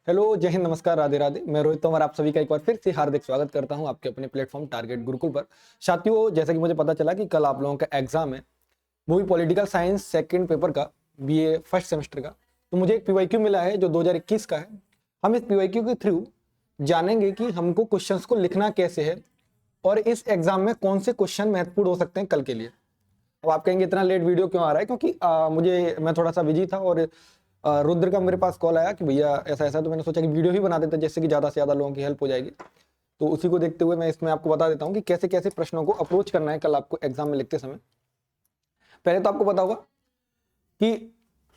Hello, जय हिंद, नमस्कार, राधे राधे। मैं रोहित तंवर आप सभी का एक बार फिर से हार्दिक स्वागत करता हूं आपके अपने प्लेटफॉर्म टारगेट गुरुकुल पर। साथियों, जैसा कि मुझे पता चला कि कल आप लोगों का एग्जाम है, वो भी पॉलिटिकल साइंस सेकंड पेपर का, बीए फर्स्ट सेमेस्टर का। तो मुझे एक पीवाईक्यू मिला है जो 2021 का है। हम इस पीवाईक्यू के थ्रू जानेंगे कि हमको क्वेश्चंस को लिखना कैसे है और इस एग्जाम में कौन से क्वेश्चन महत्वपूर्ण हो सकते हैं कल के लिए। अब आप कहेंगे इतना लेट वीडियो क्यों आ रहा है, क्योंकि मैं थोड़ा सा बिजी था और रुद्र का मेरे पास कॉल आया कि भैया ऐसा ऐसा, तो मैंने सोचा कि वीडियो ही बना देते जिससे कि ज़्यादा से ज़्यादा लोगों की हेल्प हो जाएगी। तो उसी को देखते हुए मैं इसमें आपको बता देता हूँ कि कैसे कैसे प्रश्नों को अप्रोच करना है कल आपको एग्जाम में लिखते समय। पहले तो आपको पता होगा कि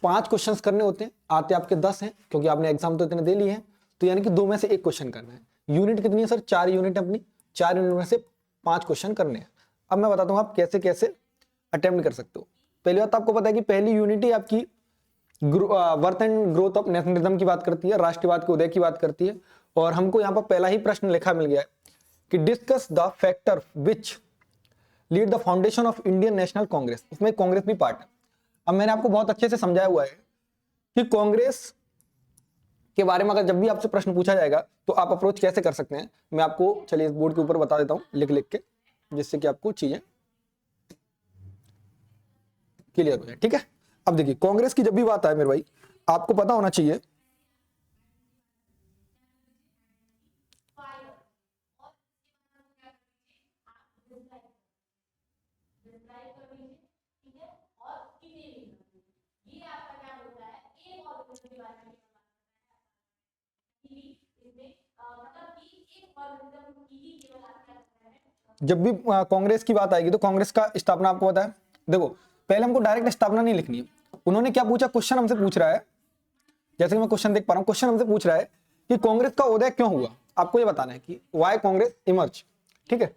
5 क्वेश्चंस करने होते हैं, आते आपके 10 हैं क्योंकि आपने एग्जाम तो इतने दे लिए हैं, तो यानी कि 2 में से 1 क्वेश्चन करना है। यूनिट कितनी है सर? 4 यूनिट अपनी, 4 यूनिट में से 5 क्वेश्चन करने हैं। अब मैं बताता हूँ आप कैसे कैसे अटेम्प्ट कर सकते हो। पहली बात आपको पता है कि पहली यूनिट ही आपकी worth and growth of nationalism की बात करती है, राष्ट्रवाद के उदय की बात करती है। और हमको यहाँ पर पहला ही प्रश्न लिखा मिल गया है कि discuss the factor which lead the foundation of Indian national Congress. इसमें कांग्रेस भी पार्ट है। अब मैंने आपको बहुत अच्छे से समझाया हुआ है कि कांग्रेस के बारे में अगर जब भी आपसे प्रश्न पूछा जाएगा तो आप अप्रोच कैसे कर सकते हैं। मैं आपको चलिए इस बोर्ड के ऊपर बता देता हूँ लिख लिख के, जिससे कि आपको चीजें क्लियर हो जाए। ठीक है, अब देखिए कांग्रेस की जब भी बात आए मेरे भाई, आपको पता होना चाहिए जब भी कांग्रेस की बात आएगी तो कांग्रेस का स्थापना आपको पता है। देखो पहले हमको डायरेक्ट स्थापना नहीं लिखनी है। उन्होंने क्या पूछा, क्वेश्चन हमसे पूछ रहा है, जैसे कि मैं क्वेश्चन देख पा रहा हूं, क्वेश्चन हमसे पूछ रहा है कि कांग्रेस का उदय क्यों हुआ। आपको ये बताना है कि वाई कांग्रेस इमर्ज। ठीक है,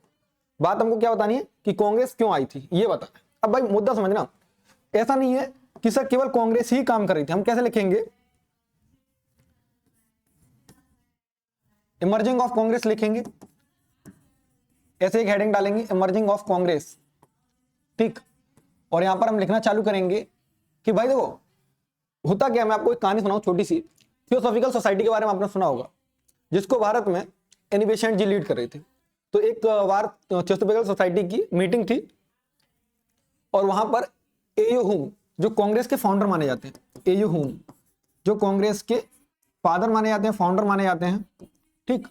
बात हमको क्या बतानी है कि कांग्रेस क्यों आई थी, ये बताना है। अब भाई मुद्दा समझना, ऐसा नहीं है कि सर केवल कांग्रेस ही काम कर रही थी। हम कैसे लिखेंगे, इमर्जिंग ऑफ कांग्रेस लिखेंगे, ऐसे एक हेडिंग डालेंगे इमर्जिंग ऑफ कांग्रेस। ठीक, और यहां पर हम लिखना चालू करेंगे कि भाई देखो होता क्या, मैं आपको एक कहानी सुनाऊं छोटी सी। थियोसॉफिकल सोसाइटी के बारे में आपने सुना होगा, जिसको भारत में एनी बेसेंट जी लीड कर रही थी। तो एक बार थियोसॉफिकल सोसाइटी की मीटिंग थी और वहां पर एयू हुम, जो कांग्रेस के फाउंडर माने जाते हैं, एयू हुम जो कांग्रेस के फादर माने जाते हैं, फाउंडर माने जाते हैं, ठीक,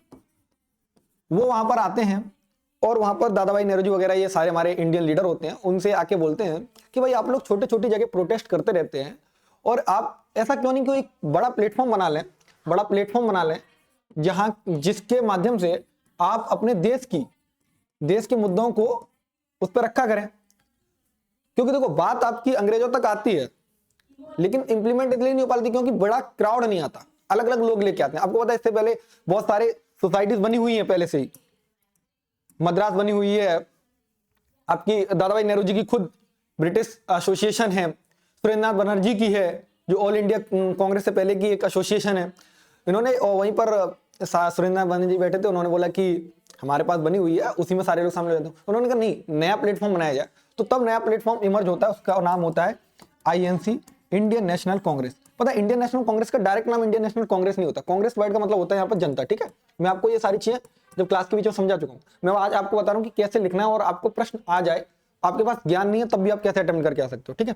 वो वहां पर आते हैं और वहां पर दादा भाई नेहरू वगैरह ये सारे हमारे इंडियन लीडर होते हैं, उनसे आके बोलते हैं कि भाई आप लोग छोटे छोटी जगह प्रोटेस्ट करते रहते हैं और आप ऐसा क्यों नहीं, कोई एक बड़ा प्लेटफॉर्म बना लें, बड़ा प्लेटफॉर्म बना लें जहां जिसके माध्यम से आप अपने देश के मुद्दों को उस पर रखा करें। क्योंकि देखो बात आपकी अंग्रेजों तक आती है लेकिन इंप्लीमेंट इसलिए नहीं हो पाती क्योंकि बड़ा क्राउड नहीं आता, अलग अलग लोग लेके आते हैं। आपको पता है इससे पहले बहुत सारे सोसाइटीज बनी हुई हैं, पहले से ही मद्रास बनी हुई है, आपकी दादा भाई नेहरू जी की खुद ब्रिटिश एसोसिएशन है, सुरेंद्रनाथ बनर्जी की है जो ऑल इंडिया कांग्रेस से पहले की एक एसोसिएशन है। इन्होंने वहीं पर सुरेंद्रनाथ बनर्जी बैठे थे, उन्होंने बोला कि हमारे पास बनी हुई है, उसी में सारे लोग शामिल हो जाते हैं। उन्होंने कहा नहीं, नया प्लेटफॉर्म बनाया जाए। तो तब नया प्लेटफॉर्म इमर्ज होता है, उसका नाम होता है आईएनसी, इंडियन नेशनल कांग्रेस। पता है इंडियन नेशनल कांग्रेस का डायरेक्ट नाम इंडियन नेशनल कांग्रेस नहीं होता, कांग्रेस वर्ड का मतलब होता है यहाँ पर जनता। ठीक है, मैं आपको ये सारी चीजें जब क्लास के बीच में समझा चुका हूँ। मैं आज आपको बता रहा हूँ कि कैसे लिखना है और आपको प्रश्न आ जाए, आपके पास ज्ञान नहीं है तब भी आप कैसे अटेम्प्ट करके आ सकते हो। ठीक है,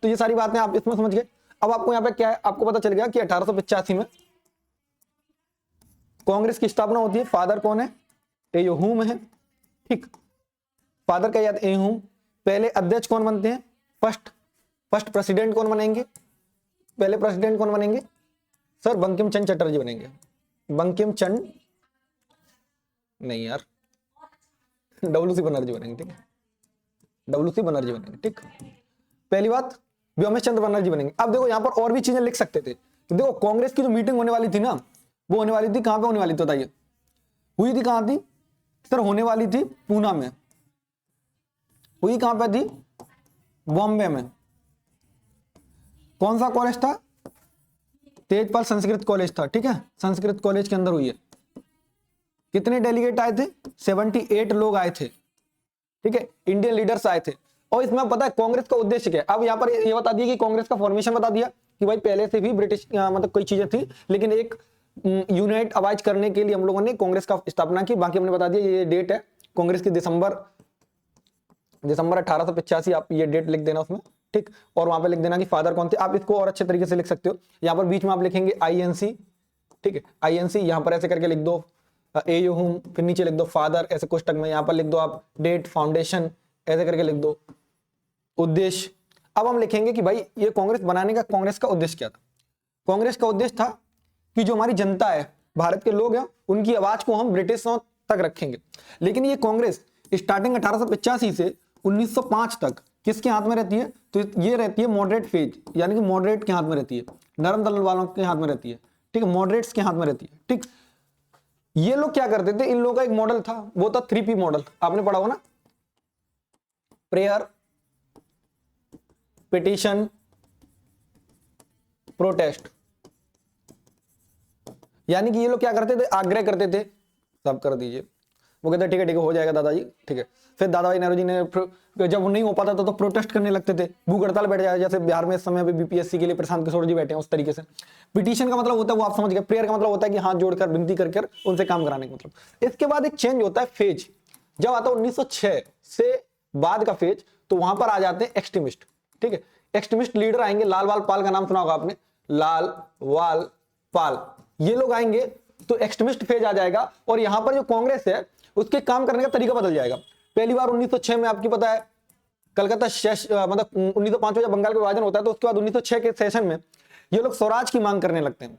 तो ये सारी बातें आप इसमें समझ गए। अब आपको यहाँ पे क्या है, आपको पता चल गया कि 1885 में कांग्रेस की स्थापना होती है। फादर कौन है? एयू हुम है। ठीक, फादर का याद एयू हुम। पहले अध्यक्ष कौन बनते हैं? फर्स्ट प्रेसिडेंट कौन बनेंगे? पहले प्रेसिडेंट कौन बनेंगे सर? बंकिम चंद्र चटर्जी बनेंगे। बंकिम चंद्र नहीं यार, डब्ल्यू.सी. बनर्जी बनेंगे। ठीक है, डब्ल्यू.सी. बनर्जी बनेंगे। ठीक, पहली बात व्योमेश चंद्र बनर्जी बनेंगे। अब देखो यहाँ पर और भी चीजें लिख सकते थे। तो देखो कांग्रेस की जो मीटिंग होने वाली थी ना, वो होने वाली थी कहां पे होने वाली थी बताइए? हुई थी कहां थी सर? होने वाली थी पूना में। हुई कहां पे थी? बॉम्बे में। कौन सा कॉलेज था? तेजपाल संस्कृत कॉलेज था। ठीक है, संस्कृत कॉलेज के अंदर हुई है। कितने डेलीगेट आए थे? 78 लोग आए थे। ठीक है, इंडियन लीडर्स आए थे। और इसमें पता है कांग्रेस का उद्देश्य क्या है? अब यहाँ पर ये बता दिया कि कांग्रेस का फॉर्मेशन बता दिया कि भाई पहले से भी ब्रिटिश मतलब कोई चीजें थी, लेकिन एक यूनाइट आवाज करने के लिए हम लोगों ने कांग्रेस का स्थापना की। बाकी हमने बता दिया ये डेट है कांग्रेस की, दिसंबर 1885, आप ये डेट लिख देना उसमें, ठीक। और वहां पे लिख देना कि फादर कौन थे। आप इसको और अच्छे तरीके से लिख सकते हो, यहाँ पर बीच में आप लिखेंगे INC, ठीक है, INC, यहाँ पर ऐसे करके लिख दो एयूहुम, फिर नीचे लिख दो फादर ऐसे कोष्टक में, यहाँ पर लिख दो आप डेट, फाउंडेशन ऐसे करके लिख दो, उद्देश्य। अब हम लिखेंगे कि भाई ये कांग्रेस बनाने का कांग्रेस का उद्देश्य क्या था। कांग्रेस का उद्देश्य था कि जो हमारी जनता है, भारत के लोग हैं, उनकी आवाज को हम ब्रिटिशों तक रखेंगे। लेकिन ये कांग्रेस स्टार्टिंग 1885 से 1905 तक किसके हाथ में रहती है, तो ये रहती है मॉडरेट फेज, यानी कि मॉडरेट के हाथ में रहती है, नरम दल वालों के हाथ में रहती है, ठीक है, मॉडरेट्स के हाथ में रहती है, ठीक। ये लोग क्या करते थे, इन लोगों का एक मॉडल था, वो था 3P मॉडल, आपने पढ़ा हो ना, प्रेयर, पिटीशन, प्रोटेस्ट। यानी कि ये लोग क्या करते थे, आग्रह करते थे, सब कर दीजिए, वो कहते ठीक है हो जाएगा दादाजी, ठीक है। फिर दादाभाई नेहरू जी ने जब नहीं हो पाता था तो प्रोटेस्ट करने लगते थे, भूख हड़ताल बैठ जाए, जैसे बिहार में इस समय पे BPSC के लिए प्रशांत किशोर जी बैठे हैं, उस तरीके से। पिटीशन का मतलब होता है, वो आप समझ गए, प्रेयर का मतलब होता है कि हाथ जोड़कर विनती कर उनसे काम कराने का मतलब। इसके बाद एक चेंज होता है फेज, जब आता है 1906 से बाद का फेज, तो वहां पर आ जाते हैं एक्सट्रीमिस्ट, ठीक है। एक्सट्रीमिस्ट लीडर आएंगे, लाल वाल पाल का नाम सुना होगा आपने, लाल वाल पाल, ये लोग आएंगे तो एक्सट्रीमिस्ट फेज आ जाएगा। और यहां पर जो कांग्रेस है उसके काम करने का तरीका बदल जाएगा। पहली बार 1906 में आपकी पता है कलकत्ता मतलब 1905 में जब बंगाल का विभाजन होता है, तो उसके बाद 1906 के सेशन में ये लोग स्वराज की मांग करने लगते हैं।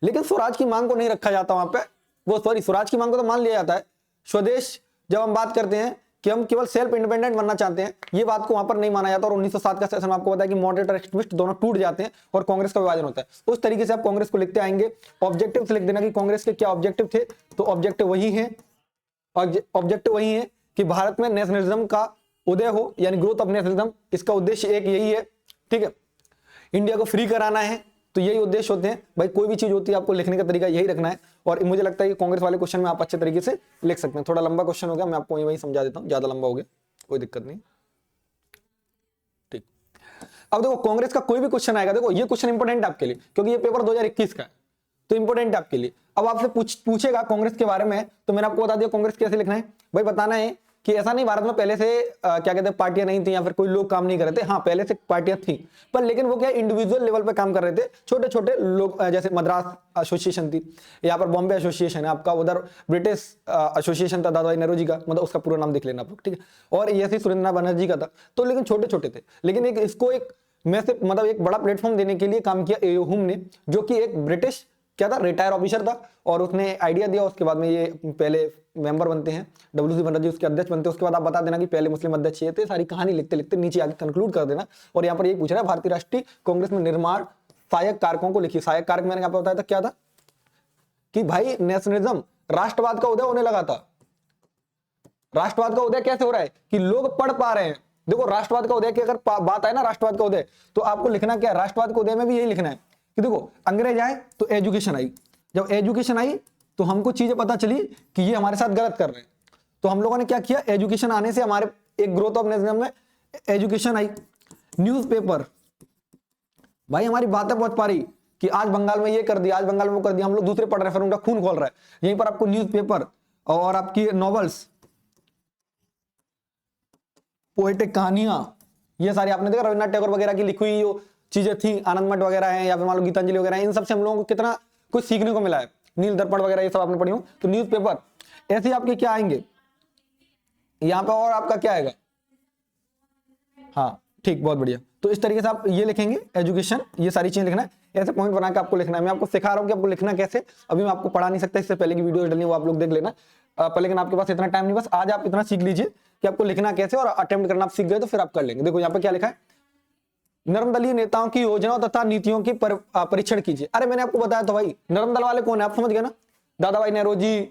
लेकिन स्वराज की मांग को नहीं रखा जाता वहां पे, स्वराज की मांग को तो मान लिया जाता है। स्वदेश जब हम बात करते हैं कि हम केवल सेल्फ इंडिपेंडेंट बनना चाहते हैं, ये बात को वहां पर नहीं माना जाता। और 1907 का सेशन में आपको पता है कि मॉडरेट और एक्सट्रीमिस्ट दोनों टूट जाते हैं और कांग्रेस का विभाजन होता है। उस तरीके से आप कांग्रेस को लिखते आएंगे। ऑब्जेक्टिव लिख देना कि कांग्रेस के क्या ऑब्जेक्टिव थे, तो ऑब्जेक्टिव वही है, ऑब्जेक्टिव वही है कि भारत में नेशनलिज्म का उदय हो, यानी ग्रोथ ऑफ नेशनलिज्म, इसका उद्देश्य एक यही है, ठीक है। इंडिया को फ्री कराना है, तो यही उद्देश्य होते हैं। भाई कोई भी चीज होती है आपको लिखने का तरीका यही रखना है। और मुझे लगता है कि कांग्रेस वाले क्वेश्चन में आप अच्छे तरीके से लिख सकते हैं। थोड़ा लंबा क्वेश्चन हो गया, मैं आपको वही समझा देता हूं, ज्यादा लंबा हो गया कोई दिक्कत नहीं, ठीक। अब देखो कांग्रेस का कोई भी क्वेश्चन आएगा, देखो ये क्वेश्चन इंपॉर्टेंट है आपके लिए, क्योंकि ये पेपर 2021 का है, तो इंपॉर्टेंट है आपके लिए। अब आपसे पूछेगा कांग्रेस के बारे में, तो मैंने आपको बता दिया कांग्रेस कैसे लिखना है। भाई बताना है कि ऐसा नहीं भारत में पहले से क्या कहते हैं पार्टियां नहीं थी या फिर कोई लोग काम नहीं कर रहे थे। हाँ पहले से पार्टियां थी, पर लेकिन वो क्या इंडिविजुअल लेवल पे काम कर रहे थे, छोटे छोटे लोग। जैसे मद्रास एसोसिएशन थी, यहाँ पर बॉम्बे एसोसिएशन है आपका, उधर ब्रिटिश एसोसिएशन था दादाभाई नेहरू जी का, मतलब उसका पूरा नाम देख लेना आप लोग, ठीक है। और ये सुरेंद्र बनर्जी का था, तो लेकिन छोटे छोटे थे। लेकिन एक इसको एक में से मतलब एक बड़ा प्लेटफॉर्म देने के लिए काम किया एयूहुम ने, जो कि एक ब्रिटिश क्या था, रिटायर ऑफिसर था। और उसने आइडिया दिया, उसके बाद में ये पहले मेंबर बनते हैं, WC बनर्जी उसके अध्यक्ष बनते हैं। उसके बाद आप बता देना कि पहले मुस्लिम अध्यक्ष ये थे, सारी कहानी लिखते लिखते नीचे आगे कंक्लूड कर देना। और यहाँ पर ये पूछ रहा है भारतीय राष्ट्रीय कांग्रेस में निर्माण सहायक कारकों को लिखिए। सहायक कारक मैंने आपको बताया था क्या था, कि भाई नेशनलिज्म, राष्ट्रवाद का उदय होने लगा था। राष्ट्रवाद का उदय कैसे हो रहा है, कि लोग पढ़ पा रहे हैं। देखो राष्ट्रवाद का उदय की अगर बात आए ना, राष्ट्रवाद का उदय, तो आपको लिखना क्या है, राष्ट्रवाद के उदय में भी यही लिखना है कि देखो अंग्रेज आए तो एजुकेशन आई, जब एजुकेशन आई तो हमको चीजें पता चली कि ये हमारे साथ गलत कर रहे हैं, तो हम लोगों ने क्या किया, एजुकेशन आने से हमारे एक ग्रोथ ऑफ नेशनलिज्म में एजुकेशन आई। न्यूज़पेपर, भाई हमारी बातें पहुंच पा रही कि आज बंगाल में ये कर दिया, आज बंगाल में वो कर दिया, हम लोग दूसरे पढ़ रहे हैं, फिर उनका खून खोल रहा है। यहीं पर आपको न्यूज़पेपर और आपकी नॉवेल्स, पोएटिक कहानियां, ये सारी आपने देखा रविन्द्रनाथ टैगोर वगैरह की लिखी हुई जो चीजें थी, आनंद मठ वगैरह है या फिर मान लो गीतांजलि वगैरह है, इन सबसे हम लोगों को कितना कुछ सीखने को मिला है। नील दर्पण वगैरह ये सब आपने पढ़ी हो। तो न्यूज़पेपर ऐसे आपके क्या आएंगे यहाँ पे, और आपका क्या आएगा, हाँ ठीक, बहुत बढ़िया। तो इस तरीके से आप ये लिखेंगे एजुकेशन, ये सारी चीजें लिखना है, ऐसे पॉइंट बना के आपको लिखना है। मैं आपको सिखा रहा हूँ कि आपको लिखना कैसे, अभी मैं आपको पढ़ा नहीं सकता, इससे पहले की वीडियो डली वो आप लोग देख लेना। पर लेकिन आपके पास इतना टाइम नहीं, बस आज आप इतना सीख लीजिए कि आपको लिखना कैसे, और अटेम्प्ट करना आप सीख गए तो फिर आप कर लेंगे। देखो यहाँ पे क्या लिखा है, नर्मदलीय नेताओं की योजनाओं तथा नीतियों की परीक्षण कीजिए। अरे मैंने आपको बताया तो भाई नर्मदल वाले कौन है, आप समझ गए ना, दादाभाई नेहरूजी,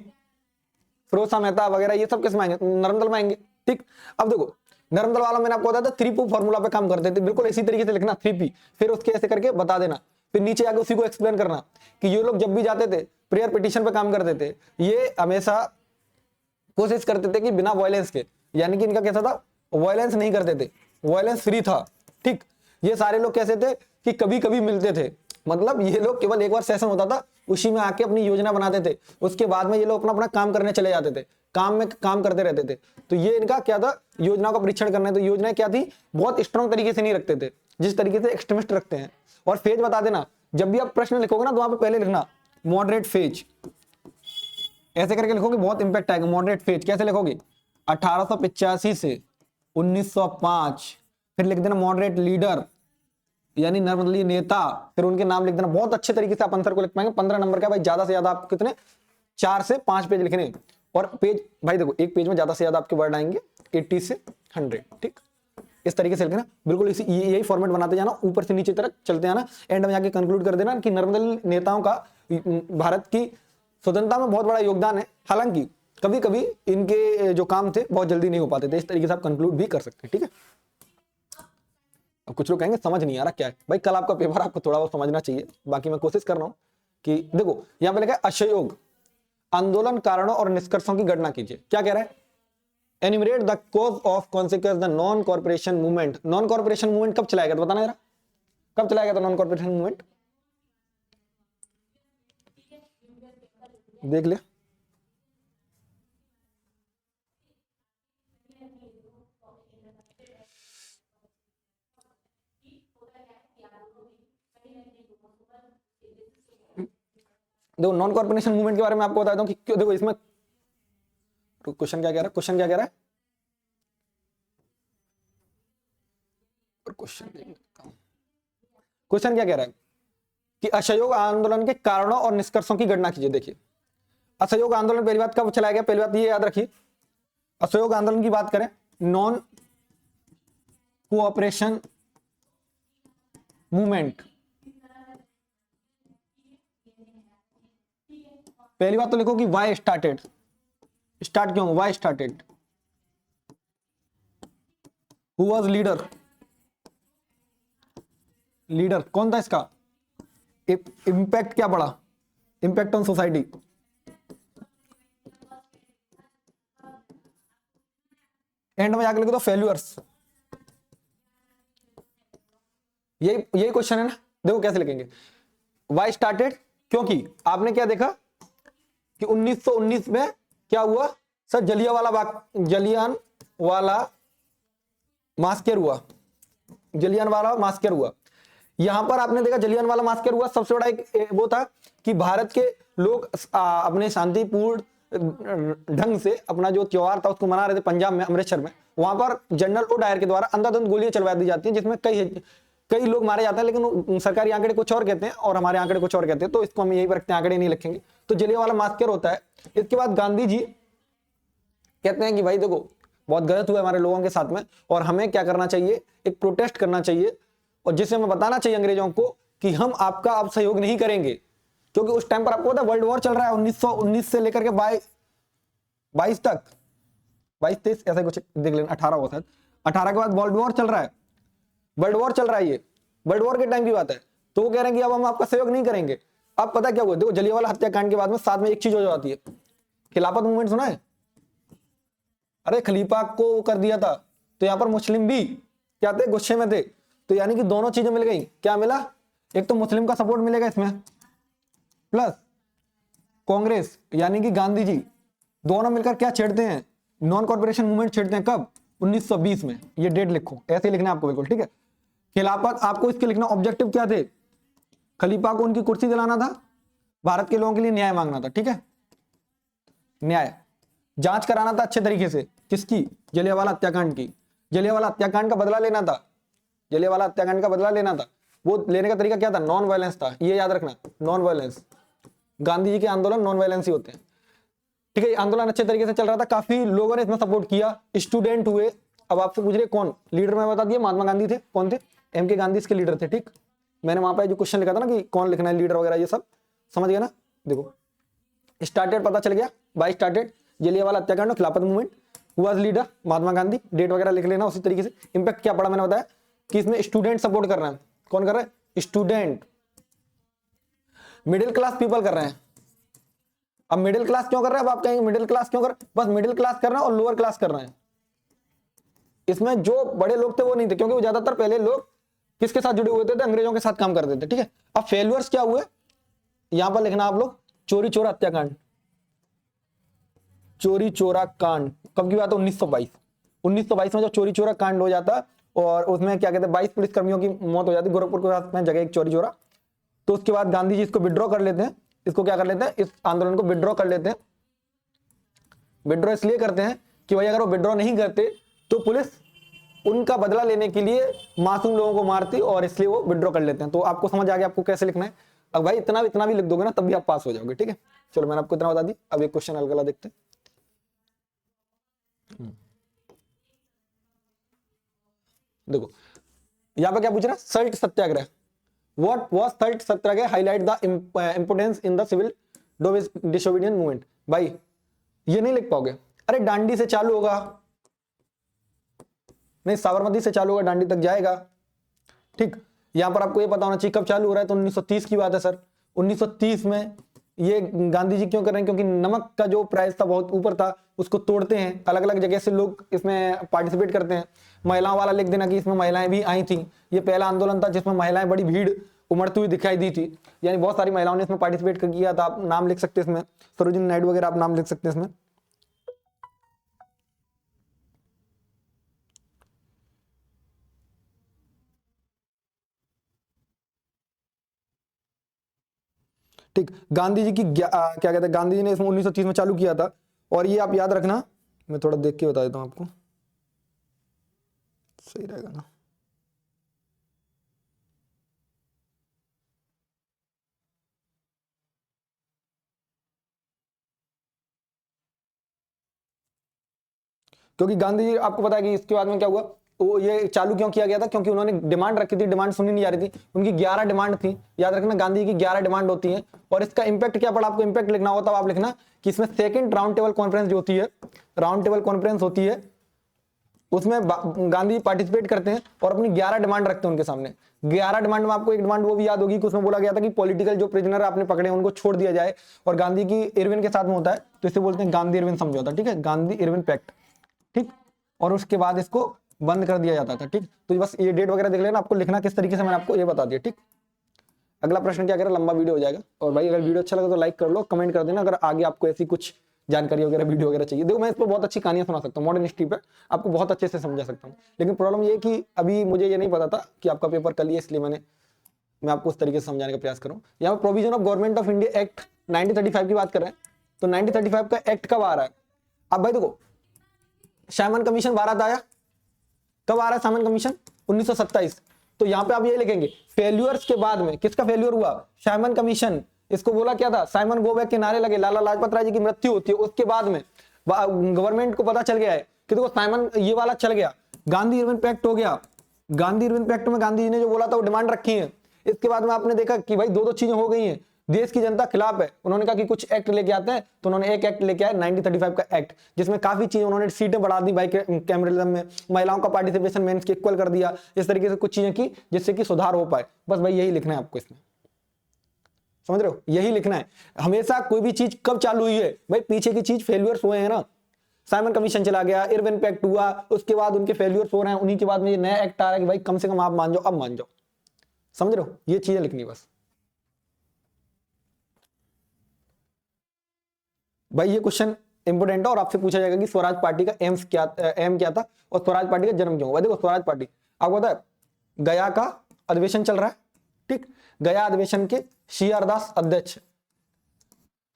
फिरोज शाह मेहता वगैरह, ये सब किसमें आएंगे, नर्मदल में आएंगे, ठीक। अब देखो नर्मदल वाला मैंने आपको बताया था 3P फॉर्मूला पे काम करते थे, बिल्कुल इसी तरीके से लिखना 3P, फिर उसके ऐसे करके बता देना, फिर नीचे आके उसी को एक्सप्लेन करना कि ये लोग जब भी जाते थे प्रेयर पिटीशन पे काम करते थे, ये हमेशा कोशिश करते थे कि बिना वायलेंस के, यानी कि इनका कैसा था, वायलेंस नहीं करते थे, वायलेंस फ्री था, ठीक। ये सारे लोग कैसे थे कि कभी कभी मिलते थे, मतलब ये लोग केवल एक बार सेशन होता था उसी में आके अपनी योजना बनाते थे, उसके बाद में ये लोग अपना अपना काम करने चले जाते थे, काम में काम करते रहते थे। तो ये इनका क्या था, योजना का परीक्षण करना है। तो योजनाएं क्या थी, बहुत स्ट्रॉन्ग तरीके से नहीं रखते थे, जिस तरीके से एक्सट्रीमिस्ट रखते हैं। और फेज बता देना, जब भी आप प्रश्न लिखोगे ना तो वहां पे पहले लिखना मॉडरेट फेज, ऐसे करके लिखोगे, बहुत इंपैक्ट आएगा। मॉडरेट फेज कैसे लिखोगे, 1885 से 1905, फिर लिख देना मॉडरेट लीडर यानी निर्दलीय नेता, फिर उनके नाम लिख देना। बहुत अच्छे तरीके से आप आंसर को लिख पाएंगे। 15 नंबर का भाई, ज्यादा से ज्यादा आप कितने, 4 से 5 पेज लिखने। और पेज भाई देखो, एक पेज में ज्यादा से ज्यादा आपके वर्ड आएंगे 80 से 100, ठीक। इस तरीके से लिखना, बिल्कुल इसी यही फॉर्मेट बनाते जाना, ऊपर से नीचे तक चलते आना, एंड में जाके कंक्लूड कर देना कि निर्दलीय नेताओं का भारत की स्वतंत्रता में बहुत बड़ा योगदान है। हालांकि कभी कभी इनके जो काम थे बहुत जल्दी नहीं हो पाते थे। इस तरीके से आप कंक्लूड भी कर सकते हैं, ठीक है। अब कुछ लोग कहेंगे समझ नहीं आ रहा क्या है भाई, कल आपका पेपर, आपको थोड़ा बहुत समझना चाहिए। बाकी मैं कोशिश कर रहा हूं कि देखो, यहां पे लिखा है असहयोग आंदोलन कारणों और निष्कर्षों की गणना कीजिए। क्या कह रहा है, एनिमरेट the cause of consequence the non corporation movement. Non corporation movement कब चलाया गया था, बताना जरा, कब चलाया गया था नॉन कॉर्पोरेशन मूवमेंट, देख लिया। देखो, नॉन कॉर्पोरेशन मूवमेंट के बारे में आपको बताता हूं कि क्यों। देखो इसमें क्वेश्चन क्या कह रहा है, क्वेश्चन क्या कह रहा है, क्वेश्चन क्या कह रहा है कि असहयोग आंदोलन के कारणों और निष्कर्षों की गणना कीजिए। देखिए, असहयोग आंदोलन पहली बात कब चलाया गया, पहली बात ये याद रखिए, असहयोग आंदोलन की बात करें, नॉन कोऑपरेशन मूवमेंट, पहली बात तो लिखो कि वाई स्टार्टेड, स्टार्ट क्यों, why started, who was leader, leader कौन था इसका, इंपैक्ट क्या पड़ा, इंपैक्ट ऑन सोसाइटी, एंड में जाकर लिखो तो फेल्यूअर्स। यही क्वेश्चन है ना। देखो कैसे लिखेंगे, वाई स्टार्टेड, क्योंकि आपने क्या देखा कि 1919 में क्या हुआ सर, जलियांवाला मास्कर हुआ, जलियांवाला मास्कर हुआ। यहां पर आपने देखा जलियांवाला मास्कर हुआ, सबसे बड़ा एक वो था कि भारत के लोग अपने शांतिपूर्ण ढंग से अपना जो त्योहार था उसको मना रहे थे। पंजाब में, अमृतसर में, वहां पर जनरल ओ डायर के द्वारा अंधाधुंध गोलियां चलवा दी जाती हैं, जिसमें कई लोग मारे जाते हैं, लेकिन सरकारी आंकड़े कुछ और कहते हैं और हमारे आंकड़े कुछ और कहते हैं। तो इसको हम यही पर रखते हैं, आंकड़े नहीं लिखेंगे। तो जलियांवाला मास्कर होता है। इसके बाद गांधी जी कहते हैं कि भाई देखो, बहुत गलत हुआ हमारे लोगों के साथ में, और हमें क्या करना चाहिए, एक प्रोटेस्ट करना चाहिए, और जिससे हमें बताना चाहिए अंग्रेजों को कि हम आपका अब सहयोग नहीं करेंगे। क्योंकि उस टाइम पर आपको पता है वर्ल्ड वॉर चल रहा है, 1919 से लेकर के 22 तक, 22-23 ऐसा कुछ देख लेना, 18 होता है, 18 के बाद वर्ल्ड वॉर चल रहा है, वर्ल्ड वॉर चल रहा है, ये वर्ल्ड वॉर के टाइम की बात है। तो वो कह रहे हैं कि अब हम आपका सहयोग नहीं करेंगे। अब पता क्या हुआ, देखो जलियांवाला हत्याकांड के बाद में साथ में एक चीज हो जाती है, खिलाफत मूवमेंट सुना है, अरे खलीफा को कर दिया था, तो यहां पर मुस्लिम भी क्या थे, गुस्से में थे। तो यानी कि दोनों चीजें मिल गई। क्या मिला, एक तो मुस्लिम का सपोर्ट मिलेगा इसमें, प्लस कांग्रेस यानी कि गांधी जी, दोनों मिलकर क्या छेड़ते हैं, नॉन कॉर्पोरेशन मूवमेंट छेड़ते हैं। कब, 1920 में। ये डेट लिखो, ऐसे लिखना आपको बिल्कुल, ठीक है। खिलाफत आपको इसके लिखना, ऑब्जेक्टिव क्या थे, खलीफा को उनकी कुर्सी दिलाना था, भारत के लोगों के लिए न्याय मांगना था, ठीक है, न्याय, जांच कराना था अच्छे तरीके से, किसकी, जलियांवाला हत्याकांड की। जलियांवाला हत्याकांड का बदला लेना था, जलियांवाला हत्याकांड का बदला लेना था। वो लेने का तरीका क्या था, नॉन वायलेंस था, ये याद रखना, नॉन वायलेंस। गांधी जी के आंदोलन नॉन वायलेंस ही होते हैं, ठीक है। आंदोलन अच्छे तरीके से चल रहा था, काफी लोगों ने इसमें सपोर्ट किया, स्टूडेंट हुए। अब आपसे पूछ रहे कौन लीडर, मैं बता दिया, महात्मा गांधी थे। कौन थे, एम के गांधी इसके लीडर थे, ठीक। मैंने वहां पर जो क्वेश्चन लिखा था ना कि कौन लिखना है लीडर वगैरह, ये सब समझ गया ना। देखो स्टार्टेड पता चल गया, बाय स्टार्टेड जलियांवाला हत्याकांड, खिलाफत मूवमेंट, हुआ लीडर महात्मा गांधी, डेट वगैरह लिख लेना उसी तरीके से। इंपैक्ट क्या पड़ा मैंने बताया कि इसमें स्टूडेंट सपोर्ट कर रहे हैं। कौन कर रहा है, स्टूडेंट, मिडिल क्लास पीपल कर रहे हैं। अब मिडिल क्लास क्यों कर रहे हैं, अब आप कहेंगे मिडिल क्लास क्यों कर, बस मिडिल क्लास कर रहे हैं और लोअर क्लास कर रहे हैं। इसमें जो बड़े लोग थे वो नहीं थे, क्योंकि वो ज्यादातर पहले लोग किसके साथ जुड़े हुए थे, अंग्रेजों के साथ काम करते थे, ठीक है। अब फेल्यूअर्स क्या हुए, यहां पर लिखना आप लोग चोरी चोरा हत्याकांड, चोरी चोरा कांड कब की बात है? 1922। 1922 में जब चोरी चोरा कांड हो जाता और उसमें क्या कहते हैं 22 पुलिस कर्मियों की मौत हो जाती गोरखपुर के पास में जगह एक चोरी चोरा। तो उसके बाद गांधी जी इसको विड्रॉ कर लेते हैं, इसको क्या कर लेते हैं, इस आंदोलन को विड्रॉ कर लेते हैं। विड्रॉ इसलिए करते हैं कि भाई अगर वो विड्रॉ नहीं करते तो पुलिस उनका बदला लेने के लिए मासूम लोगों को मारती, और इसलिए वो विड्रॉ कर लेते हैं। तो आपको समझ आ गया आपको कैसे लिखना है। अब भाई इतना भी लिख दोगे ना तब भी आप पास हो जाओगे, ठीक है। चलो मैंने आपको इतना बता दी, अब एक क्वेश्चन अलग देखते हैं। देखो यहां पर क्या पूछ रहा है, salt Satyagraha. What was salt Satyagraha, highlight the importance in the civil disobedience movement. भाई ये नहीं लिख पाओगे, अरे डांडी से चालू होगा, नहीं साबरमती से चालू होगा, डांडी तक जाएगा, ठीक। यहां पर आपको ये पता होना चाहिए कब चालू हो रहा है, तो 1930 की बात है सर। 1930 में ये गांधी जी क्यों कर रहे हैं, क्योंकि नमक का जो प्राइस था बहुत ऊपर था, उसको तोड़ते हैं, अलग अलग जगह से लोग इसमें पार्टिसिपेट करते हैं। महिलाओं वाला लिख देना कि इसमें महिलाएं भी आई थी, ये पहला आंदोलन था जिसमें महिलाएं बड़ी भीड़ उमड़ती हुई दिखाई दी थी, यानी बहुत सारी महिलाओं ने इसमें पार्टिसिपेट किया था। आप नाम लिख सकते हैं इसमें, सरोजिनी नायडू वगैरह आप नाम लिख सकते हैं इसमें। ठीक, गांधी जी की क्या कहते हैं, गांधी जी ने इसमें 1930 में चालू किया था। और ये आप याद रखना, मैं थोड़ा देख के बता देता हूं आपको, सही रहेगा ना। क्योंकि गांधी जी आपको पता है कि इसके बाद में क्या हुआ, वो ये चालू क्यों किया गया था, क्योंकि उन्होंने डिमांड रखी थी, डिमांड सुनी नहीं जा रही थी, उनकी 11 डिमांड थी। याद रखना गांधी की 11 डिमांड होती है, और इसका इंपैक्ट क्या पड़ा, आपको इंपैक्ट लिखना होता है, आप लिखना कि इसमें सेकंड राउंड टेबल कॉन्फ्रेंस जो होती है, राउंड टेबल कॉन्फ्रेंस होती है, उसमें गांधी पार्टिसिपेट करते हैं और अपनी 11 डिमांड रखते हैं उनके सामने। 11 डिमांड में आपको एक डिमांड वो भी याद होगी कि उसमें बोला गया था कि पॉलिटिकल जो प्रिजनर आपने पकड़े उनको छोड़ दिया जाए, और गांधी की इरविन के साथ में होता है, तो इसे बोलते हैं गांधी इरविन समझौता, ठीक है, गांधी इरविन पैक्ट, ठीक। और उसके बाद इसको बंद कर दिया जाता था, ठीक। तो बस ये डेट वगैरह देख लेना, आपको लिखना किस तरीके से मैंने आपको ये बता दिया, ठीक। अगला प्रश्न क्या करें, लंबा वीडियो हो जाएगा। और भाई अगर वीडियो अच्छा लगा तो लाइक कर लो, कमेंट कर देना अगर आगे आपको ऐसी कुछ जानकारी वगैरह वीडियो वगैरह चाहिए। देखो मैं इस पर बहुत अच्छी कहानियां सुना सकता हूँ, मॉडर्न हिस्ट्री पे आपको बहुत अच्छे से समझा सकता हूँ। लेकिन प्रॉब्लम ये कि अभी मुझे ये नहीं पता था कि आपका पेपर कल ही है, इसलिए मैं आपको उस तरीके से समझाने का प्रयास करूँ। यहाँ पर provision of government of India act 1935 की बात कर रहे हैं, तो 1935 का एक्ट कब आ रहा है। अब भाई देखो साइमन कमीशन भारत आया, कब आ रहा है साइमन कमीशन, 1927। तो यहां पे आप ये लिखेंगे फेल्यूअर्स के बाद में, किसका फेल्यूर हुआ, साइमन कमीशन। इसको बोला क्या था, साइमन गो बैक के नारे लगे, लाला लाजपत राय जी की मृत्यु होती है, उसके बाद में गवर्नमेंट को पता चल गया है कि देखो साइमन ये वाला चल गया, गांधी इरविन पैक्ट हो गया। गांधी इरविन पैक्ट में गांधी जी ने जो बोला था वो डिमांड रखी है। इसके बाद में आपने देखा कि भाई दो चीजें हो गई हैं, देश की जनता खिलाफ है, उन्होंने कहा कि कुछ एक्ट लेके आते हैं, तो उन्होंने एक एक्ट लेके आए 1935 का एक्ट, जिसमें काफी चीजें उन्होंने सीटें बढ़ा दी भाई कैमरलिज्म में, महिलाओं का पार्टिसिपेशन मेंस के इक्वल कर दिया, इस तरीके से कुछ चीजें की जिससे कि सुधार हो पाए। बस भाई यही लिखना है आपको इसमें, समझ रहे हो, यही लिखना है। हमेशा कोई भी चीज कब चालू हुई है भाई, पीछे की चीज फेल्यूर्स हुए हैं ना, साइमन कमीशन चला गया, इरविन पैक्ट हुआ, उसके बाद उनके फेल्यूर्स हो रहे हैं, उन्हीं के बाद में ये नया एक्ट आ रहा है कि भाई कम से कम आप मान जाओ, अब मान जाओ, समझ रहे हो, ये चीजें लिखनी बस। भाई ये क्वेश्चन इंपोर्टेंट है और आपसे पूछा जाएगा कि स्वराज पार्टी का एम क्या था और स्वराज पार्टी का जन्म क्यों हुआ। देखो स्वराज पार्टी आपको पता है, गया का अधिवेशन चल रहा है, ठीक, गया अधिवेशन के सी.आर. दास अध्यक्ष,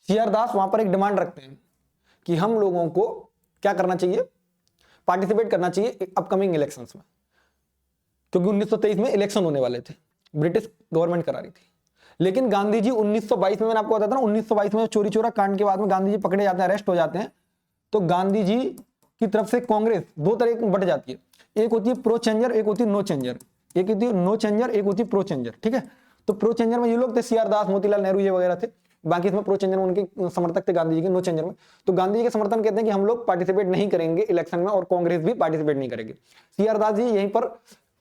सी.आर. दास वहां पर एक डिमांड रखते हैं कि हम लोगों को क्या करना चाहिए, पार्टिसिपेट करना चाहिए अपकमिंग इलेक्शंस में, क्योंकि 1923 में इलेक्शन होने वाले थे, ब्रिटिश गवर्नमेंट करा रही थी। लेकिन गांधी जी 1922 में, मैंने आपको बताया था ना, 1922 में चोरी चोरा कांड के बाद में गांधी जी पकड़े जाते हैं, अरेस्ट हो जाते हैं, तो गांधी जी की तरफ से कांग्रेस दो तरह की बट जाती है, एक होती है प्रो चेंजर, एक होती है नो चेंजर, एक होती है नो चेंजर, एक होती है प्रो चेंजर, ठीक है। तो प्रो चेंजर में ये लोग थे, सी.आर. दास, मोतीलाल नेहरू ये वगैरह थे, बाकी इसमें प्रो चेंजर में उनके समर्थक थे गांधी जी के, नो चेंजर में। तो गांधी जी के समर्थन कहते हैं कि हम लोग पार्टिसिपेट नहीं करेंगे इलेक्शन में, और कांग्रेस भी पार्टिसिपेट नहीं करेगी। सी.आर. दास जी यहीं पर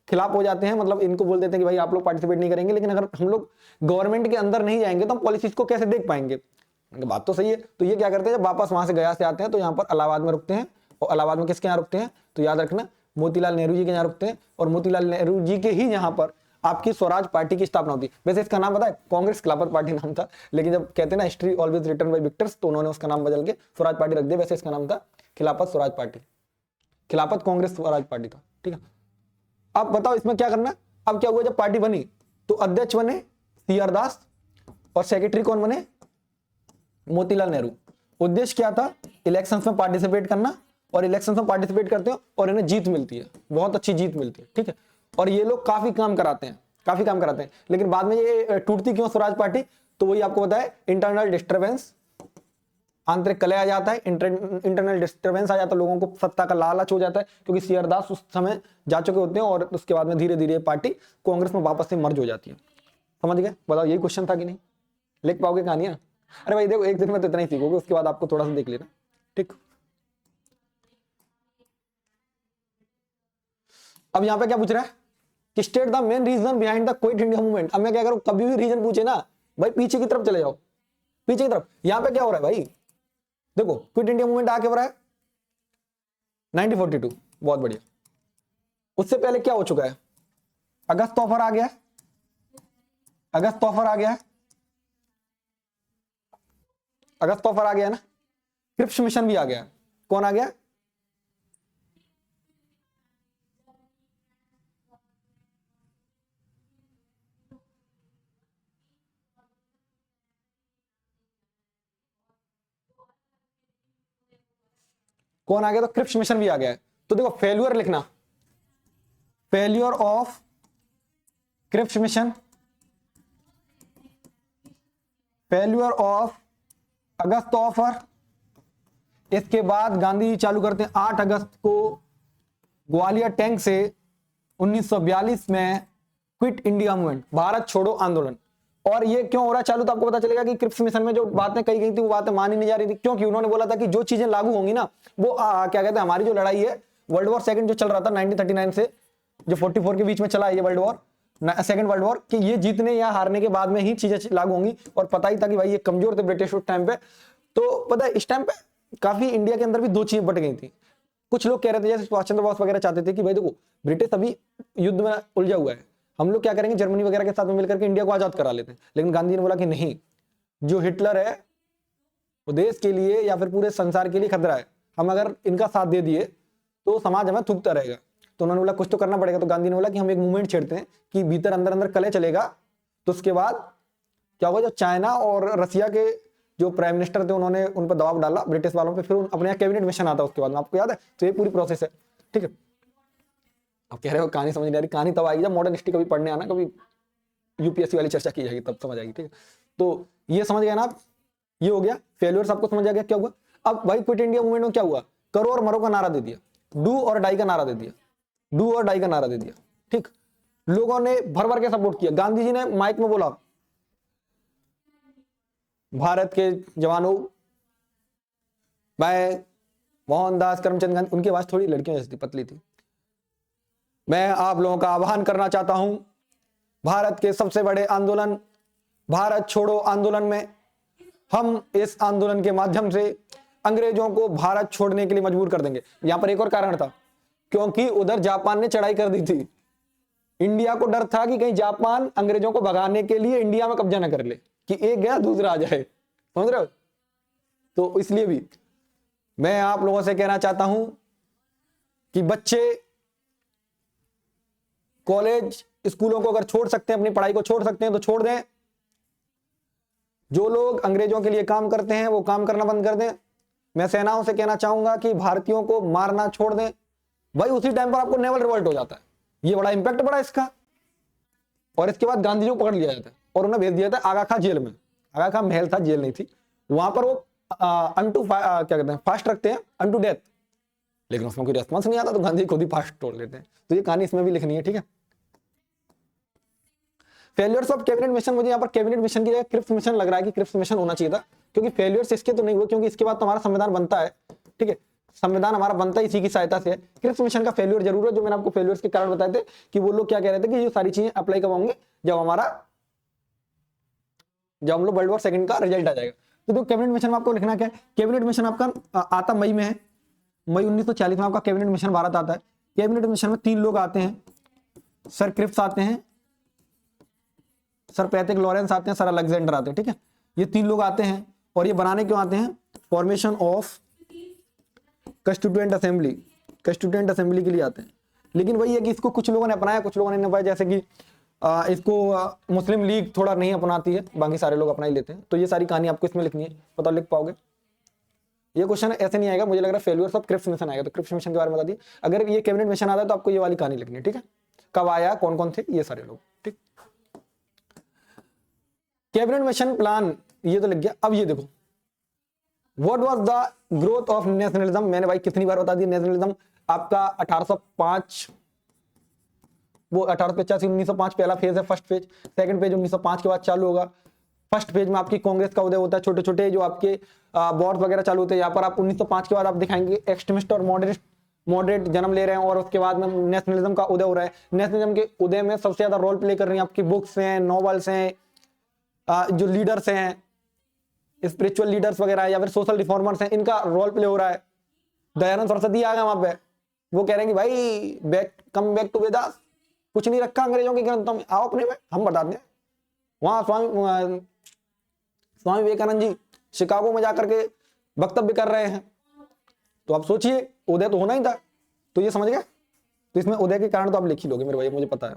खिलाफ हो जाते हैं, मतलब इनको बोल देते हैं कि भाई आप लोग पार्टिसिपेट नहीं करेंगे, लेकिन अगर हम लोग गवर्नमेंट के अंदर नहीं जाएंगे तो हम पॉलिसीज को कैसे देख पाएंगे। बात तो सही है। तो ये क्या करते हैं, जब वापस वहां से गया से आते हैं तो यहाँ पर इलाहाबाद में रुकते हैं, और इलाहाबाद में किसके यहाँ रुकते हैं, तो याद रखना मोतीलाल नेहरू जी के यहाँ रुकते हैं, और मोतीलाल नेहरू जी के ही यहाँ पर आपकी स्वराज पार्टी की स्थापना होती है। वैसे इसका नाम पता है, कांग्रेस खिलाफत पार्टी नाम था, लेकिन जब कहते हैं ना history always written by victors, तो उन्होंने उसका नाम बदल के स्वराज पार्टी रख दिया। वैसे इसका नाम था खिलाफत स्वराज पार्टी, खिलाफत कांग्रेस स्वराज पार्टी था, ठीक है। अब बताओ इसमें क्या करना। अब क्या हुआ, जब पार्टी बनी तो अध्यक्ष बने CR दास और सेक्रेटरी कौन बने, मोतीलाल नेहरू। उद्देश्य क्या था, इलेक्शंस में पार्टिसिपेट करना, और इलेक्शंस में पार्टिसिपेट करते हो और इन्हें जीत मिलती है, बहुत अच्छी जीत मिलती है, ठीक है। और ये लोग काफी काम कराते हैं, लेकिन बाद में ये टूटती क्यों स्वराज पार्टी, तो वही आपको पता है, इंटरनल डिस्टर्बेंस, आंतरिक कलह आ जाता है, इंटरनल डिस्टर्बेंस आ जाता है, लोगों को सत्ता का लालच हो जाता है, क्योंकि CR दास उस समय जा चुके होते हैं, और उसके बाद में धीरे धीरे पार्टी कांग्रेस में वापस से मर्ज हो जाती है। समझ गए, बताओ यही क्वेश्चन था कि नहीं, लिख पाओगे कहानियां। अरे भाई देखो, एक दिन में तो इतना ही सीखोगे, उसके बाद आपको थोड़ा सा देख लेना, ठीक। अब यहाँ पे क्या पूछ रहा है कि state the main reason behind the quit India movement. अब मैं क्या करूं, कभी भी रीजन पूछे ना भाई, पीछे की तरफ चले जाओ, पीछे की तरफ। यहाँ पे क्या हो रहा है भाई, देखो क्विट इंडिया मूवमेंट आके हो रहा है 1942, बहुत बढ़िया। उससे पहले क्या हो चुका है, अगस्त ऑफर आ गया है, अगस्त ऑफर आ गया है, अगस्त ऑफर आ गया है ना, क्रिप्स मिशन भी आ गया है। कौन आ गया, कौन आ गया, तो क्रिप्स मिशन भी आ गया है। तो देखो फेल्यूर लिखना, failure of Cripps mission, failure of August offer. इसके बाद गांधी जी चालू करते हैं 8 अगस्त को ग्वालियर टैंक से 1942 में क्विट इंडिया मूवमेंट, भारत छोड़ो आंदोलन। और ये क्यों हो रहा है चालू, तो आपको पता चलेगा कि क्रिप्स मिशन में जो बातें कही गई थी वो बातें मानी नहीं जा रही थी, क्योंकि उन्होंने बोला था कि जो चीजें लागू होंगी ना वो क्या कहते हैं, हमारी जो लड़ाई है वर्ल्ड वॉर सेकंड जो चल रहा था 1939 से जो 44 के बीच में चला है ये world war, second world war, कि ये जीतने या हारने के बाद में ही चीजें लागू होंगी। और पता ही था कि भाई ये कमजोर थे ब्रिटिश उस टाइम पे। तो पता है इस टाइम पे काफी इंडिया के अंदर भी दो चीजें बट गई थी। कुछ लोग कह रहे थे, जैसे सुभाष चंद्र बोस वगैरह चाहते थे कि भाई देखो ब्रिटिश अभी युद्ध में उलझा हुआ है, हम लोग क्या करेंगे, जर्मनी वगैरह के साथ में मिलकर के इंडिया को आजाद करा लेते हैं। लेकिन गांधी ने बोला कि नहीं, जो हिटलर है वो देश के लिए या फिर पूरे संसार के लिए खतरा है, हम अगर इनका साथ दे दिए तो समाज हमें थूकता रहेगा। तो उन्होंने बोला कुछ तो करना पड़ेगा। तो गांधी ने बोला कि हम एक मूवमेंट छेड़ते हैं कि भीतर अंदर अंदर कलह चलेगा, तो उसके बाद क्या होगा, जो चाइना और रसिया के जो प्राइम मिनिस्टर थे उन्होंने उन पर दबाव डाला ब्रिटिश वालों पे, फिर अपने यहाँ कैबिनेट मिशन आता है उसके बाद में, आपको याद है। तो ये पूरी प्रोसेस है, ठीक है। अब कह रहे हो कहानी समझ नहीं आ रही, कहानी तब आएगी जब मॉडर्न हिस्ट्री कभी पढ़ने आना, कभी यूपीएससी वाली चर्चा की जाएगी तब समझ आएगी, ठीक है। तो ये समझ गए ना आप, ये हो गया फेल्योर, सबको समझ आ गया क्या हुआ। अब भाई क्विट इंडिया मूवमेंट में क्या हुआ, करो और मरो का नारा दे दिया, डू और डाई का नारा दे दिया, डू और डाई का नारा दे दिया, ठीक। लोगों ने भर भर के सपोर्ट किया। गांधी जी ने माइक में बोला, भारत के जवानों, मैं मोहनदास करमचंद गांधी, उनकी आवाज थोड़ी लड़कियों जैसी थी, पतली थी, मैं आप लोगों का आह्वान करना चाहता हूं, भारत के सबसे बड़े आंदोलन भारत छोड़ो आंदोलन में हम इस आंदोलन के माध्यम से अंग्रेजों को भारत छोड़ने के लिए मजबूर कर देंगे। यहां पर एक और कारण था, क्योंकि उधर जापान ने चढ़ाई कर दी थी। इंडिया को डर था कि कहीं जापान अंग्रेजों को भगाने के लिए इंडिया में कब्जा न कर ले, कि एक गया दूसरा आ जाए, समझ रहे हो। तो इसलिए भी मैं आप लोगों से कहना चाहता हूं कि बच्चे कॉलेज स्कूलों को अगर छोड़ सकते हैं, अपनी पढ़ाई को छोड़ सकते हैं तो छोड़ दें। जो लोग अंग्रेजों के लिए काम करते हैं वो काम करना बंद कर दें। मैं सेनाओं से कहना चाहूंगा कि भारतीयों को मारना छोड़ दें। भाई उसी टाइम पर आपको नेवल रिवॉल्ट हो जाता है, ये बड़ा इंपैक्ट पड़ा इसका। और इसके बाद गांधी जी को पकड़ लिया जाता है और उन्हें भेज दिया था आगा खां जेल में। आगा खां महल था, जेल नहीं थी। वहां पर वो क्या कहते हैं, फास्ट रखते हैं अनटू डेथ, लेकिन उसमें कोई रेस्पॉन्स नहीं आता तो गांधी खुद ही फास्ट तोड़ लेते हैं। तो ये कहानी इसमें भी लिखनी है, ठीक है। फेलियर्स ऑफ कैबिनेट मिशन, मुझे यहाँ पर कैबिनेट मिशन की जगह क्रिप्स मिशन लग रहा है कि क्रिप्स मिशन होना चाहिए था, क्योंकि फेलियर्स इसके तो नहीं हुए, क्योंकि इसके बाद तो हमारा संविधान बनता है, ठीक है। संविधान हमारा बनता है इसी की सहायता से है। क्रिप्स मिशन का फेलियर जरूर है, जो मैंने आपको फेलियर्स के कारण बताए थे कि वो लोग क्या कह रहे थे कि ये सारी चीजें अप्लाई कब होंगे, जब हम लोग वर्ल्ड वॉर सेकंड का रिजल्ट आ जाएगा। तो कैबिनेट मिशन में आपको लिखना क्या है, कैबिनेट मिशन आपका आता मई में है, मई 1940 में आपका कैबिनेट मिशन भारत आता है। कैबिनेट मिशन में 3 लोग आते हैं, सर क्रिप्स आते हैं सर पैथिक लॉरेंस आते हैं, सर अलेक्जेंडर आते हैं, ठीक है। ये 3 लोग आते हैं और ये बनाने क्यों आते हैं? Formation of constituent assembly, constituent assembly के लिए आते हैं। लेकिन वही है कि इसको कुछ लोगों ने अपनाया, कुछ लोगों ने नहीं अपनाया, जैसे कि इसको मुस्लिम लीग थोड़ा नहीं अपनाती है, बाकी सारे लोग अपना ही लेते हैं। तो ये सारी कहानी आपको इसमें लिखनी है, पता लिख पाओगे? ये क्वेश्चन ऐसे नहीं आएगा, मुझे लग रहा है फेल्यूर ऑफ क्रिप्स मिशन आएगा, तो क्रिप्स मिशन के बारे में बता दिए। अगर ये कैबिनेट मिशन आता है तो आपको ये वाली कहानी लिखनी है, ठीक है। कब आया, कौन कौन थे, ये सारे लोग, ठीक। कैबिनेट मिशन प्लान ये तो लिख गया। अब ये देखो, what was the growth of nationalism. मैंने भाई कितनी बार बता दिया, नेशनलिज्म आपका 1805, वो 1885 1905 पहला फेज है, फर्स्ट फेज। सेकंड फेज 1905 के बाद चालू होगा। फर्स्ट फेज में आपकी कांग्रेस का उदय होता है, छोटे छोटे जो आपके वॉर्स वगैरह चालू होते हैं। यहाँ पर आप 1905 के बाद आप दिखाएंगे एक्सट्रीमिस्ट और मॉडरेट जन्म ले रहे हैं, और उसके बाद में नेशनलिज्म का उदय हो रहा है। नेशनलिज्म के उदय में सबसे ज्यादा रोल प्ले कर रही है आपकी बुक्स हैं, नॉवेल्स हैं, जो लीडर्स हैं, स्पिरिचुअल लीडर्स वगैरह या फिर सोशल रिफॉर्मर्स हैं, इनका रोल प्ले हो रहा है। दयानंद सरस्वती आ गए वहां पे, वो कह रहे हैं कि भाई कम बैक टू वेदास, कुछ नहीं रखा अंग्रेजों के ग्रंथों में, आओ अपने में हम बताते हैं। वहां स्वामी विवेकानंद जी शिकागो में जाकर के वक्तव्य कर रहे हैं। तो आप सोचिए, उदय तो होना ही था। तो ये समझ गए, तो इसमें उदय के कारण तो आप लिख ही लोगे मेरे भाई, मुझे पता है।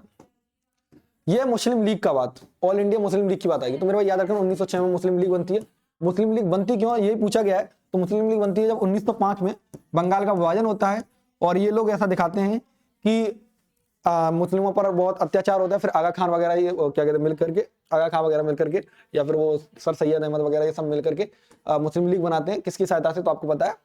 ये मुस्लिम लीग का बात, ऑल इंडिया मुस्लिम लीग की बात आएगी। तो मेरे भाई याद रखना, 1906 में मुस्लिम लीग बनती है। मुस्लिम लीग बनती क्यों, यही पूछा गया है। तो मुस्लिम लीग बनती है जब 1905 में बंगाल का विभाजन होता है, और ये लोग ऐसा दिखाते हैं कि मुस्लिमों पर बहुत अत्याचार होता है। फिर आगा खान वगैरह ये क्या कहते हैं मिल करके, आगा खान वगैरह मिल करके, या फिर वो सर सैयद अहमद वगैरह ये सब मिल करके मुस्लिम लीग बनाते हैं। किसकी सहायता से, तो आपको पता है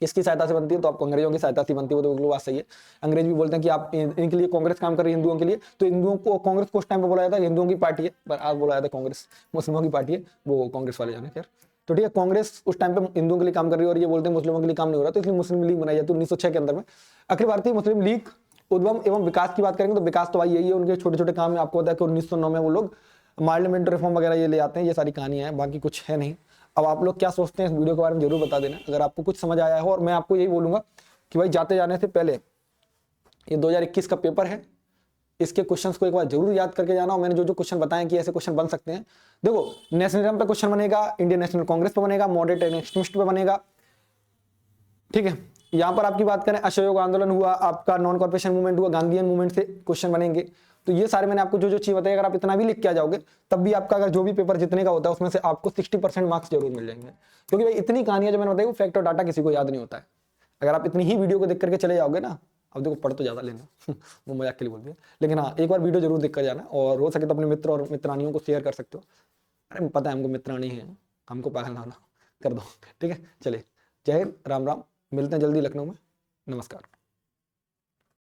किसकी सहायता से बनती है, तो आपको अंग्रेजों की सहायता से बनती है। वो तो बिल्कुल बात सही है। अंग्रेज भी बोलते हैं कि आप इनके लिए कांग्रेस काम कर रही है, हिंदुओं के लिए। तो हिंदुओं को कांग्रेस को उस टाइम पे बोला जाता है हिंदुओं की पार्टी है, पर आज बोला जाता है कांग्रेस मुस्लिमों की पार्टी है, वो कांग्रेस वाले जाने। खैर, तो ठीक है, कांग्रेस उस टाइम पे हिंदुओं के लिए काम कर रही है और ये बोलते हैं मुस्लिमों के लिए काम नहीं हो रहा, तो इसलिए मुस्लिम लीग बनाई जाती है 1906 के अंदर में। अखिल भारतीय मुस्लिम लीग उद्गम एवं विकास की बात करेंगे तो विकास तो भाई यही है, उनके छोटे छोटे काम है। आपको पता है कि 1909 में वो लोग पार्लियामेंट रिफॉर्म वगैरह ये ले आते हैं। ये सारी कहानियां हैं, बाकी कुछ है नहीं। अब आप लोग क्या सोचते हैं इस वीडियो के बारे में जरूर बता देना, अगर आपको कुछ समझ आया हो। और मैं आपको यही बोलूंगा कि भाई जाते जाने से पहले ये 2021 का पेपर है, इसके क्वेश्चंस को एक बार जरूर याद करके जाना। और मैंने जो जो क्वेश्चन बताए कि ऐसे क्वेश्चन बन सकते हैं, देखो नेशनलिज्म पे क्वेश्चन बनेगा, इंडियन नेशनल कांग्रेस पे बनेगा, मॉडरेट एंड एक्सट्रीमिस्ट पे बनेगा, ठीक है। यहाँ पर आपकी बात करें, असहयोग आंदोलन हुआ, आपका नॉन कॉर्पोरेशन मूवमेंट हुआ, गांधीयन मूवमेंट से क्वेश्चन बनेंगे। तो ये सारे मैंने आपको जो जो चीज बताई, अगर आप इतना भी लिख के आ जाओगे तब भी आपका अगर जो भी पेपर जितने का होता है उसमें से आपको 60% मार्क्स जरूर मिल जाएंगे। क्योंकि भाई इतनी कहानियां जो मैंने बताई वो फैक्ट और डाटा किसी को याद नहीं होता है। अगर आप इतनी ही वीडियो को देख करके चले जाओगे ना, अब देखो पढ़ तो ज्यादा लेना वो मजाक के लिए बोल दिया, लेकिन हाँ एक बार वीडियो जरूर देख कर जाना, और हो सके तो अपने मित्र और मित्रानियों को शेयर कर सकते हो। अरे पता है हमको मित्रानी है, हमको पागल ना कर दो, ठीक है। चलिए, जय हिंद, राम राम, मिलते हैं जल्दी लखनऊ में, नमस्कार।